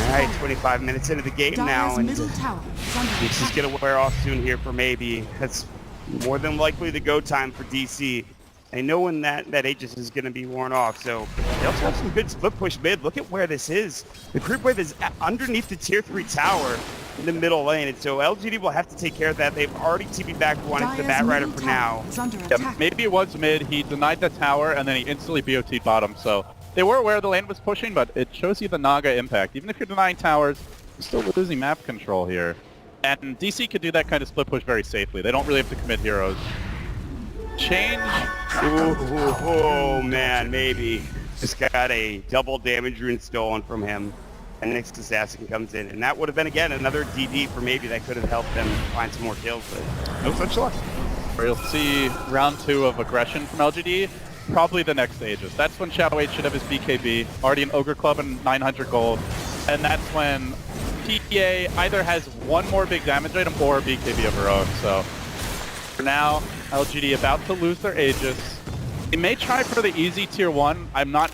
All right, 25 minutes into the game now, and this is going to wear off soon here for maybe. That's more than likely the go time for DC. They know when that Aegis is going to be worn off, so they also have some good split push mid. Look at where this is. The creep wave is underneath the tier 3 tower in the middle lane, and so LGD will have to take care of that. They've already TP'd back one. It's the Batrider for now. Yeah, maybe it was mid. He denied the tower, and then he instantly BOT'd bottom, so they were aware the lane was pushing, but it shows you the Naga impact. Even if you're denying towers, you're still losing map control here. And DC could do that kind of split push very safely. They don't really have to commit heroes. Change. Oh man, maybe. Just got a double damage rune stolen from him. And Nyx Assassin comes in. And that would have been, again, another DD for maybe that could have helped them find some more kills. But no such luck. You'll see round 2 of aggression from LGD. Probably the next Aegis. That's when Shadow 8 should have his BKB. Already an Ogre Club and 900 gold. And that's when TA either has one more big damage item or a BKB of her own. So for now, LGD about to lose their Aegis. They may try for the easy tier 1. I'm not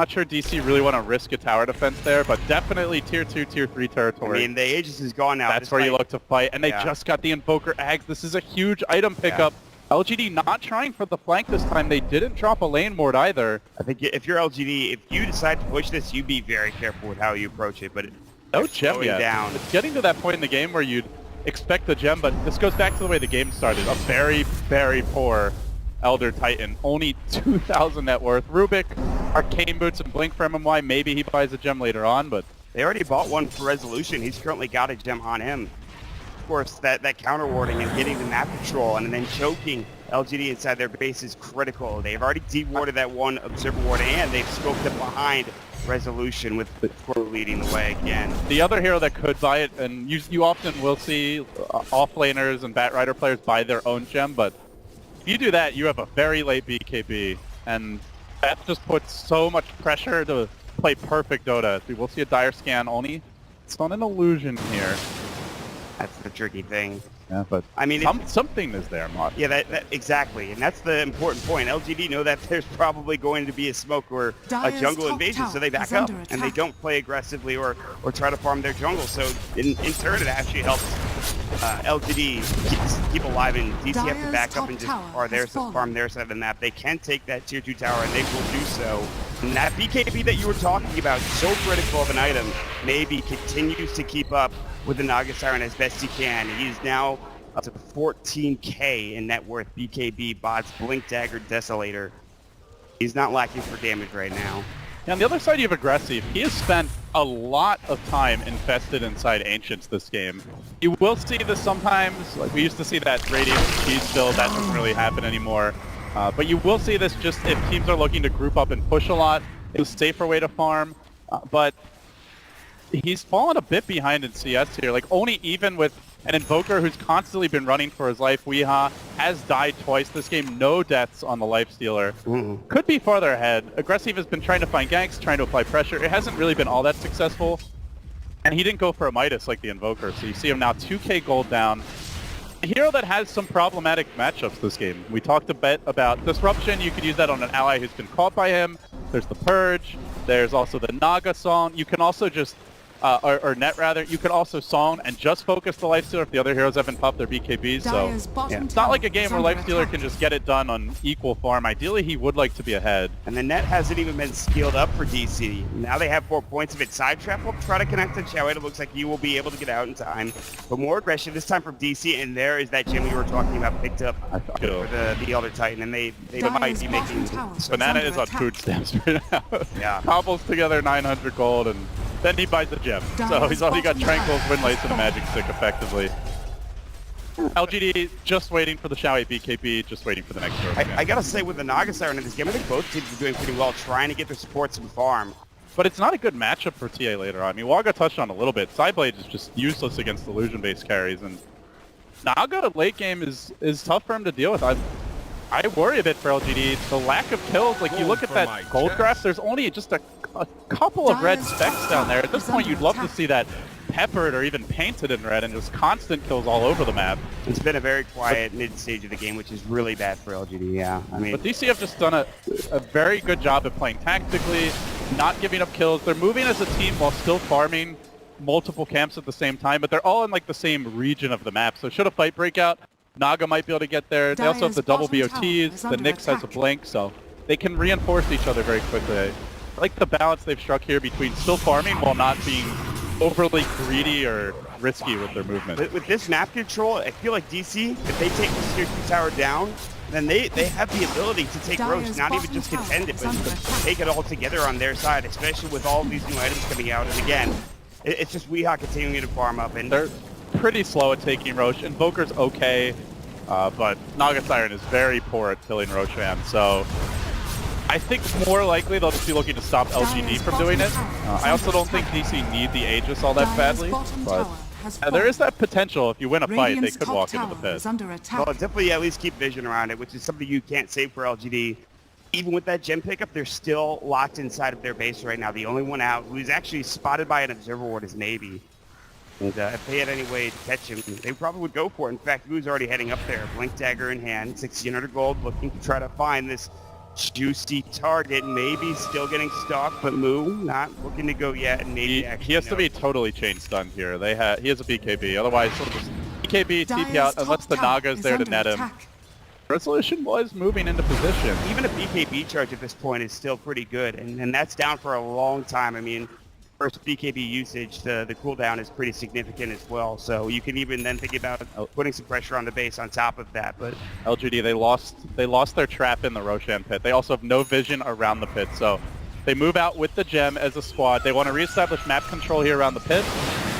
sure DC really want to risk a tower defense there, but definitely tier 2, tier 3 territory. I mean, the Aegis is gone now. That's where you look to fight, and they just got the Invoker Ags. This is a huge item pickup. LGD not trying for the flank this time. They didn't drop a lane ward either. I think if you're LGD, if you decide to push this, you be very careful with how you approach it, but no gem yet. Down. It's getting to that point in the game where you'd expect the gem, but this goes back to the way the game started. A very, very poor Elder Titan. Only 2,000 net worth. Rubik, Arcane Boots, and Blink for MMY. Maybe he buys a gem later on, but they already bought one for Resolution. He's currently got a gem on him. Of course, that counter warding and getting the map control and then choking LGD inside their base is critical. They've already de-warded that one Observer ward, and they've scoped it behind Resolution with the Crow leading the way again. The other hero that could buy it, and you often will see offlaners and Batrider players buy their own gem, but if you do that, you have a very late BKB, and that just puts so much pressure to play perfect Dota. We will see a dire scan only. It's not an illusion here. That's the tricky thing. Yeah, but I mean, something is there, Mott. Yeah, that exactly, and that's the important point. LGD know that there's probably going to be a smoke or a Dire's jungle top invasion, so they tower back is up under and they attack. don't play aggressively or try to farm their jungle. So in turn, it actually helps LGD keep alive, and DC have to Dire's back up top and just tower has fallen. farm their side of the map. They can take that tier 2 tower, and they will do so. And that BKB that you were talking about, so critical of an item, maybe continues to keep up with the Naga Siren as best he can. He is now up to 14k in net worth. BKB bots, Blink Dagger, Desolator. He's not lacking for damage right now. Yeah, on the other side, you have Aggressive. He has spent a lot of time infested inside Ancients this game. You will see this sometimes. Like, we used to see that Radiant cheese build. That doesn't really happen anymore. But you will see this just if teams are looking to group up and push a lot. It's a safer way to farm. But he's fallen a bit behind in CS here. Like, only even with an Invoker who's constantly been running for his life, Weeha has died twice this game. No deaths on the Lifestealer. Could be farther ahead. Aggressive has been trying to find ganks, trying to apply pressure. It hasn't really been all that successful. And he didn't go for a Midas like the Invoker. So you see him now 2k gold down. A hero that has some problematic matchups this game. We talked a bit about Disruption. You could use that on an ally who's been caught by him. There's the Purge. There's also the Naga Song. You can also just or net rather, you could also Song and just focus the Lifestealer if the other heroes haven't popped their BKBs, so it's not like a game where Lifestealer can just get it done on equal farm. Ideally, he would like to be ahead. And the net hasn't even been skilled up for DC. Now they have 4 points of it. Side Trap will try to connect to Chowet. It looks like he will be able to get out in time. But more aggression this time from DC, and there is that gem you were talking about picked up for the Elder Titan, and they might be making... Banana is on food stamps right now. Yeah. Cobbles together 900 gold, and then he buys the gem. So he's already got Tranquils, Windlace, and a Magic Stick effectively. LGD just waiting for the Xiaoyi BKB, just waiting for the next turn. I gotta say, with the Naga Siren in this game, I think both teams are doing pretty well trying to get their supports and farm. But it's not a good matchup for TA later on. I mean, Waga touched on a little bit. Sideblade is just useless against illusion-based carries, and Naga late game is tough for him to deal with. I worry a bit for LGD. The lack of kills, like you look at that gold graph, there's only just a couple of red specks down there. At this point, you'd love to see that peppered or even painted in red and just constant kills all over the map. It's been a very quiet mid-stage of the game, which is really bad for LGD, yeah. I mean, but DC have just done a very good job at playing tactically, not giving up kills. They're moving as a team while still farming multiple camps at the same time, but they're all in like the same region of the map. So should a fight break out, Naga might be able to get there. They also have the double BOTs, the Nyx has a blink, so they can reinforce each other very quickly. I like the balance they've struck here between still farming while not being overly greedy or risky with their movement. With this map control, I feel like DC, if they take this tier 2 tower down, then they have the ability to take Roche, not even just contend it, but take it all together on their side, especially with all these new items coming out. And again, it's just Weeha continuing to farm up. And they're pretty slow at taking Roche. Invoker's okay, but Naga Siren is very poor at killing Roshan, so I think more likely they'll just be looking to stop LGD from doing it. I also don't think DC need the Aegis all that badly, but there is that potential. If you win a fight, they could walk into the pit. Well, definitely at least keep vision around it, which is something you can't say for LGD. Even with that gem pickup, they're still locked inside of their base right now. The only one out who's actually spotted by an observer ward is Navy. And if they had any way to catch him, they probably would go for it. In fact, Wu's already heading up there. Blink Dagger in hand, 1600 gold, looking to try to find this juicy target. Maybe still getting stalked, but Mu not looking to go yet. And maybe he has to be totally chain stunned here. He has a BKB. Otherwise, he'll just BKB, TP out, unless the Naga's there to net him. Resolution was moving into position. Even a BKB charge at this point is still pretty good, and that's down for a long time. I mean, first BKB usage, the cooldown is pretty significant as well. So you can even then think about putting some pressure on the base on top of that. But LGD, they lost their trap in the Roshan pit. They also have no vision around the pit. So they move out with the gem as a squad. They want to reestablish map control here around the pit.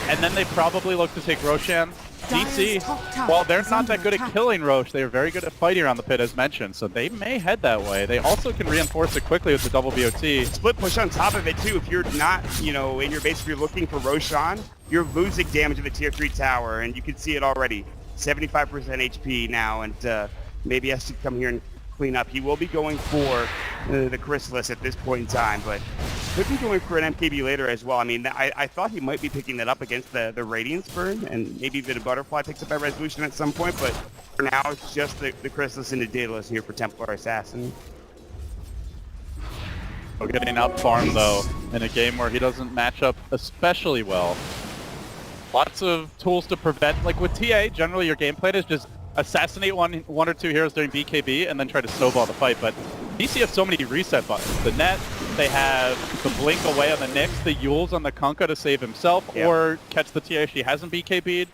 And then they probably look to take Roshan. DC, while they're not that good at killing Roche, they're very good at fighting around the pit, as mentioned, so they may head that way. They also can reinforce it quickly with the double BOT. Split push on top of it, too. If you're not, in your base, if you're looking for Roshan, you're losing damage in the tier 3 tower, and you can see it already. 75% HP now, and maybe has to come here and clean up. He will be going for the Chrysalis at this point in time, but could be going for an MKB later as well. I mean, I thought he might be picking that up against the Radiance burn, and maybe even a Butterfly picks up that Resolution at some point, but for now, it's just the Chrysalis into Daedalus here for Templar Assassin. Getting out farm, though, in a game where he doesn't match up especially well. Lots of tools to prevent. Like with TA, generally your game plan is just assassinate one or two heroes during BKB and then try to snowball the fight, but DC have so many reset buttons. The net, they have the blink away on the Nyx, the Yules on the Kunkka to save himself, or catch the TA if she hasn't BKB'd.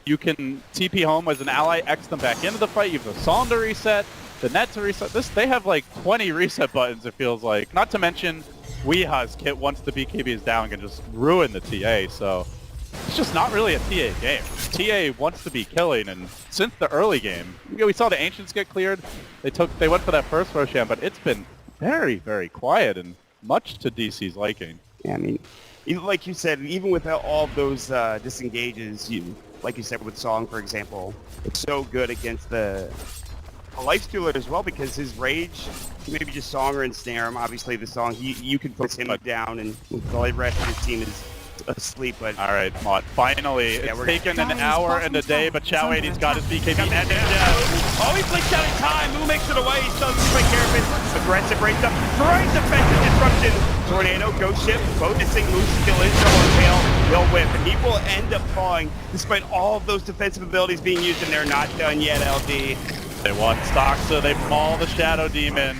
You can TP home as an ally, X them back into the fight. You have the Psalm to reset, the net to reset. They have like 20 reset buttons, it feels like. Not to mention, Weeha's kit, once the BKB is down, can just ruin the TA, so it's just not really a TA game. TA wants to be killing, and since the early game, we saw the Ancients get cleared. They went for that first Roshan, but it's been very, very quiet and much to DC's liking. Yeah, I mean, like you said, even without all of those disengages, like you said with Song, for example, it's so good against the Lifestealer as well, because his rage, maybe just Song or ensnare him. Obviously, the Song, you can put him down, and the rest of his team is asleep. But all right, Mott, finally, it's taken an hour and a day, but Chow 80's got his BKB. Oh, he flicks out in time. Moo makes it away. He still doesn't take care of it. Aggressive race up. Tries effective disruption. Tornado, Ghost Ship, bonusing. Moo still is on tail. He'll whip, and he will end up falling despite all of those defensive abilities being used, and they're not done yet, LD. They want stock, so they maul the Shadow Demon.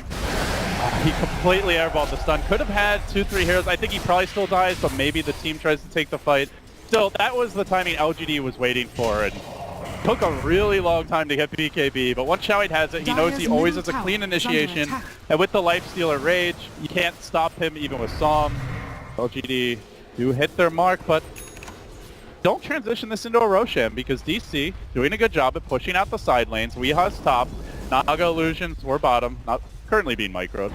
He completely airballed the stun. Could have had 2-3 heroes. I think he probably still dies, but maybe the team tries to take the fight. Still, that was the timing LGD was waiting for, and took a really long time to get BKB. But once Shawade has it, he knows he always has a clean initiation. And with the Lifestealer Rage, you can't stop him even with Psalm. LGD do hit their mark, but don't transition this into a Roshan, because DC doing a good job at pushing out the side lanes. Weeha's top. Naga Illusions were bottom. Not currently being microed.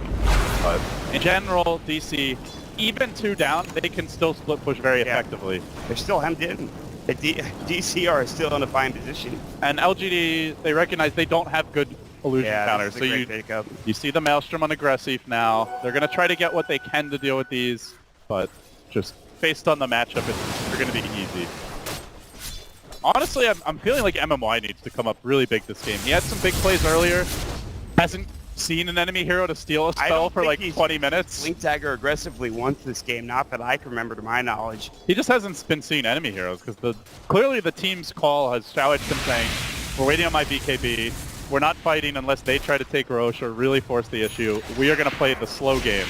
But in general, DC, even 2 down, they can still split push very effectively. They're still hemmed in. The DC are still in a fine position. And LGD, they recognize they don't have good illusion counters. So you see the Maelstrom on Aggressive now. They're going to try to get what they can to deal with these, but just based on the matchup, they're going to be easy. Honestly, I'm feeling like MMY needs to come up really big this game. He had some big plays earlier. Hasn't seen an enemy hero to steal a spell for like 20 minutes. Blink Dagger aggressively once this game, not that I can remember to my knowledge. He just hasn't been seeing enemy heroes, because clearly the team's call has Shawage been saying, we're waiting on my BKB. We're not fighting unless they try to take Roche or really force the issue. We are going to play the slow game.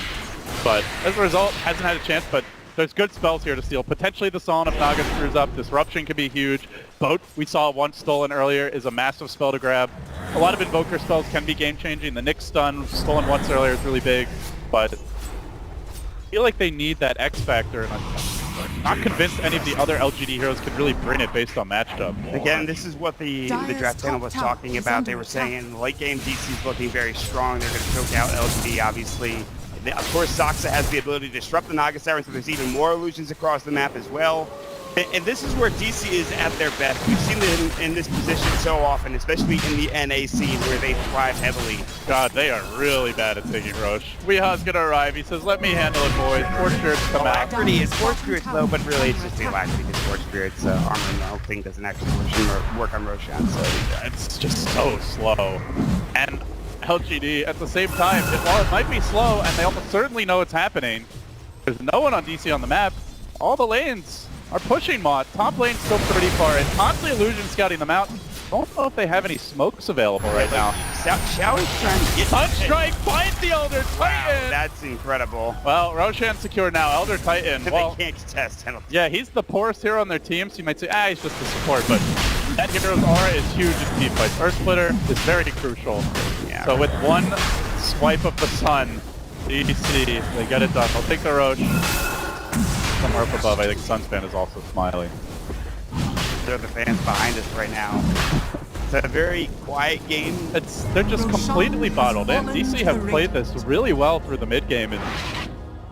But as a result, hasn't had a chance, but there's good spells here to steal. Potentially the Psalm if Naga screws up. Disruption could be huge. Boat, we saw once stolen earlier, is a massive spell to grab. A lot of Invoker spells can be game-changing. The Nyx stun, stolen once earlier, is really big. But I feel like they need that X factor, and I'm not convinced any of the other LGD heroes can really bring it based on matchup. Again, this is what the draft panel was talking about. They were saying in the late game, DC's looking very strong. They're going to choke out LGD, obviously. Of course, Soxa has the ability to disrupt the Naga Siren, so there's even more illusions across the map as well. And this is where DC is at their best. We've seen them in this position so often, especially in the NA scene where they thrive heavily. God, they are really bad at taking Roche. Weeha's gonna arrive. He says, let me handle it, boys. Force Spirits come out. Alacrity is Force Spirits though, but really it's just the Alacrity because Force Spirits armor null thing doesn't actually work on Roshan, so it's just so slow. And LGD at the same time, while it might be slow and they almost certainly know it's happening, there's no one on DC on the map. All the lanes are pushing Mott. Top lane's still pretty far in. Constantly Illusion scouting them out. Don't know if they have any smokes available right now. Xiao's trying to get Sunstrike finds the Elder Titan! Wow, that's incredible. Well, Roshan's secure now. Elder Titan, well, they can't contest penalty. Yeah, he's the poorest hero on their team, so you might say, he's just a support, but that hero's aura is huge in team fights. Earth Splitter is very crucial. Yeah. So with one swipe of the sun, DC, they get it done. They'll take the Roche. Somewhere up above, I think Sunspan is also smiling. They're the fans behind us right now. It's a very quiet game. They're just completely bottled in. DC have played this really well through the mid game, and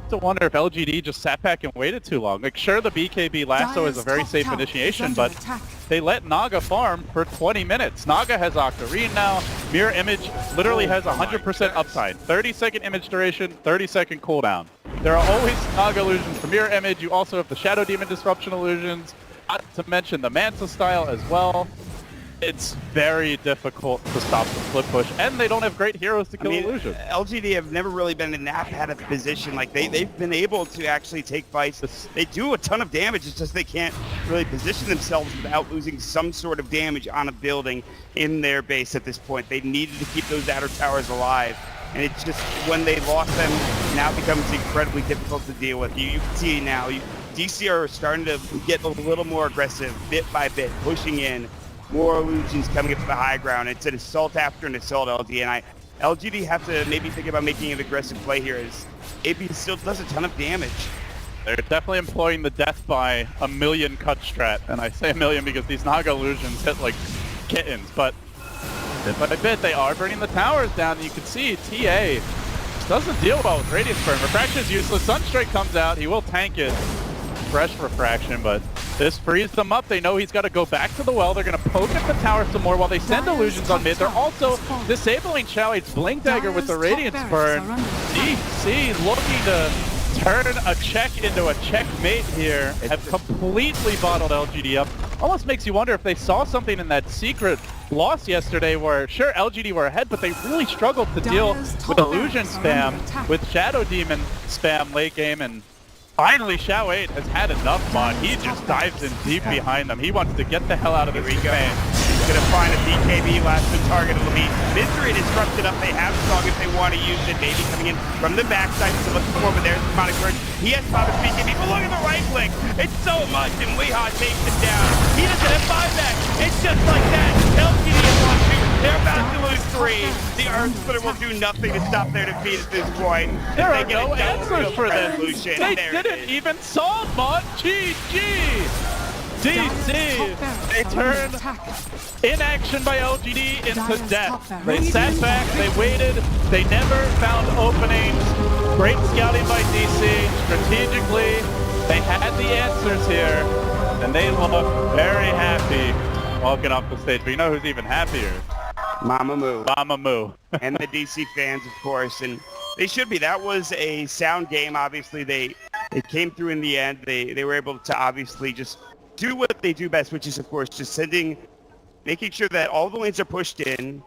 I to wonder if LGD just sat back and waited too long. Like, sure, the BKB lasso is a very safe initiation, but they let Naga farm for 20 minutes. Naga has Octarine now. Mirror Image literally has 100% upside. 30-second image duration, 30-second cooldown. There are always Naga illusions for Mirror Image. You also have the Shadow Demon Disruption illusions, not to mention the Manta style as well. It's very difficult to stop the split push, and they don't have great heroes to kill illusion. LGD have never really been in that kind of position. Like they've been able to actually take fights. They do a ton of damage. It's just they can't really position themselves without losing some sort of damage on a building in their base at this point. They needed to keep those outer towers alive. And it's just, when they lost them, now becomes incredibly difficult to deal with. You can see now, DC are starting to get a little more aggressive, bit by bit, pushing in. More illusions coming up to the high ground. It's an assault after an assault, LG, and LGD have to maybe think about making an aggressive play here, as AP still does a ton of damage. They're definitely employing the death by a million cut strat, and I say a million because these Naga illusions hit like kittens, but bit by bit they are burning the towers down, and you can see TA doesn't deal well with Radiance Burn. Refraction is useless. Sunstrike comes out, he will tank it. Fresh Refraction, but this frees them up. They know he's got to go back to the well. They're going to poke at the tower some more while they send illusions on mid. They're also disabling Xiaohui's Blink Dagger with the Radiance Burn. DC looking to turn a check into a checkmate here. Have completely bottled LGD up. Almost makes you wonder if they saw something in that secret loss yesterday where, sure, LGD were ahead, but they really struggled to deal with illusion spam, with Shadow Demon spam late game, and finally, Xiao8 has had enough fun. He just dives in deep behind them. He wants to get the hell out of this game. He's going to find a BKB, last to target. It'll be Misery disrupted up. They have Strong if they want to use it. Maybe coming in from the backside. So looking for, but there's the Demonic Burst. He has power BKB, but look at the right click. It's so much, and Weehaw takes it down. He doesn't have buyback. It's just like that. LGD is on 2. They're about to lose 3. The Earth Splitter will do nothing to stop their defeat at this point. There are no answers for this. They didn't even solve mod. GG. DC, they turn inaction by LGD into death. They sat back, they waited, they never found openings. Great scouting by DC. Strategically, they had the answers here, and they look very happy walking off the stage. But you know who's even happier? Mamamoo. Mamamoo. And the DC fans, of course, and they should be. That was a sound game. Obviously, they came through in the end. They were able to obviously just do what they do best, which is, of course, just making sure that all the lanes are pushed in,